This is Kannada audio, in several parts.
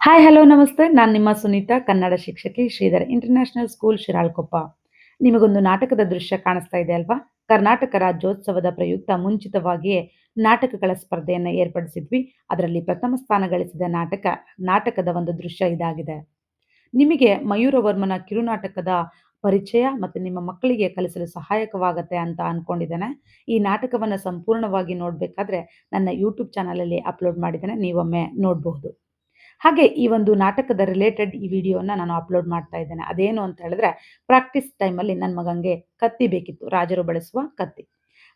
ಹಾಯ್ ಹಲೋ ನಮಸ್ತೆ. ನಾನು ನಿಮ್ಮ ಸುನೀತಾ, ಕನ್ನಡ ಶಿಕ್ಷಕಿ, ಶ್ರೀಧರ್ ಇಂಟರ್ನ್ಯಾಷನಲ್ ಸ್ಕೂಲ್ ಶಿರಾಳಕೊಪ್ಪ. ನಿಮಗೊಂದು ನಾಟಕದ ದೃಶ್ಯ ಕಾಣಿಸ್ತಾ ಇದೆ ಅಲ್ವಾ? ಕರ್ನಾಟಕ ರಾಜ್ಯೋತ್ಸವದ ಪ್ರಯುಕ್ತ ಮುಂಚಿತವಾಗಿಯೇ ನಾಟಕಗಳ ಸ್ಪರ್ಧೆಯನ್ನು ಏರ್ಪಡಿಸಿದ್ವಿ. ಅದರಲ್ಲಿ ಪ್ರಥಮ ಸ್ಥಾನ ಗಳಿಸಿದ ನಾಟಕದ ಒಂದು ದೃಶ್ಯ ಇದಾಗಿದೆ. ನಿಮಗೆ ಮಯೂರವರ್ಮನ ಕಿರುನಾಟಕದ ಪರಿಚಯ ಮತ್ತು ನಿಮ್ಮ ಮಕ್ಕಳಿಗೆ ಕಲಿಸಲು ಸಹಾಯಕವಾಗತ್ತೆ ಅಂತ ಅನ್ಕೊಂಡಿದ್ದೇನೆ. ಈ ನಾಟಕವನ್ನ ಸಂಪೂರ್ಣವಾಗಿ ನೋಡ್ಬೇಕಾದ್ರೆ ನನ್ನ ಯೂಟ್ಯೂಬ್ ಚಾನಲಲ್ಲಿ ಅಪ್ಲೋಡ್ ಮಾಡಿದ್ದೇನೆ. ನೀವೊಮ್ಮೆ ನೋಡಬಹುದು. ಹಾಗೆ ಈ ಒಂದು ನಾಟಕದ ರಿಲೇಟೆಡ್ ಈ ವಿಡಿಯೋನ ನಾನು ಅಪ್ಲೋಡ್ ಮಾಡ್ತಾ ಇದ್ದೇನೆ. ಅದೇನು ಅಂತ ಹೇಳಿದ್ರೆ, ಪ್ರಾಕ್ಟೀಸ್ ಟೈಮಲ್ಲಿ ನನ್ನ ಮಗಂಗೆ ಕತ್ತಿ ಬೇಕಿತ್ತು, ರಾಜರು ಬಳಸುವ ಕತ್ತಿ.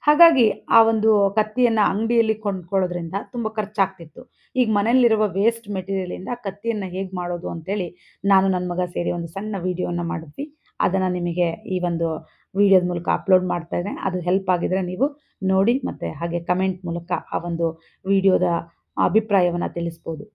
ಹಾಗಾಗಿ ಆ ಒಂದು ಕತ್ತಿಯನ್ನ ಅಂಗಡಿಯಲ್ಲಿ ಕೊಂಡ್ಕೊಳ್ಳೋದ್ರಿಂದ ತುಂಬ ಖರ್ಚಾಗ್ತಿತ್ತು. ಈಗ ಮನೆಯಲ್ಲಿರುವ ವೇಸ್ಟ್ ಮೆಟೀರಿಯಲಿಂದ ಕತ್ತಿಯನ್ನ ಹೇಗೆ ಮಾಡೋದು ಅಂತೇಳಿ ನಾನು ನನ್ನ ಮಗ ಸೇರಿ ಒಂದು ಸಣ್ಣ ವಿಡಿಯೋನ ಮಾಡಿದ್ವಿ. ಅದನ್ನು ನಿಮಗೆ ಈ ಒಂದು ವಿಡಿಯೋದ ಮೂಲಕ ಅಪ್ಲೋಡ್ ಮಾಡ್ತಾ ಇದ್ದೇನೆ. ಅದು ಹೆಲ್ಪ್ ಆಗಿದ್ರೆ ನೀವು ನೋಡಿ ಮತ್ತು ಹಾಗೆ ಕಮೆಂಟ್ ಮೂಲಕ ಆ ಒಂದು ವಿಡಿಯೋದ ಅಭಿಪ್ರಾಯವನ್ನು ತಿಳಿಸ್ಬೋದು.